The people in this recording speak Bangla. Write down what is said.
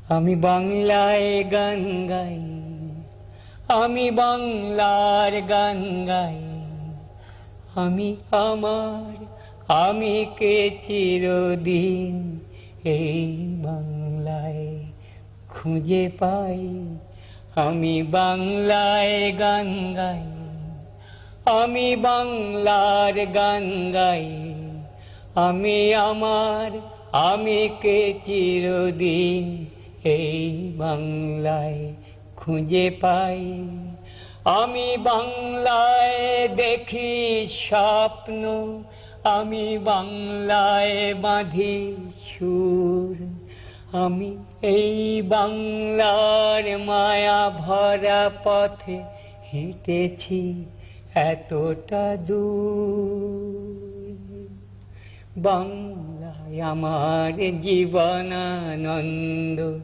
আমি বাংলায় গান গাই, আমি বাংলার গান গাই। আমি আমার আমি কে চিরদিন এই বাংলায় খুঁজে পাই। আমি বাংলায় গান গাই, আমি বাংলার গান গাই। আমি আমার আমি কে চিরদিন এই বাংলায় খুঁজে পাই। আমি বাংলায় দেখি স্বপ্ন, আমি বাংলায় বাঁধি সুর। আমি এই বাংলার মায়া ভরা পথে হেঁটেছি এতটা দূর। বাংলায় আমার জীবনানন্দ।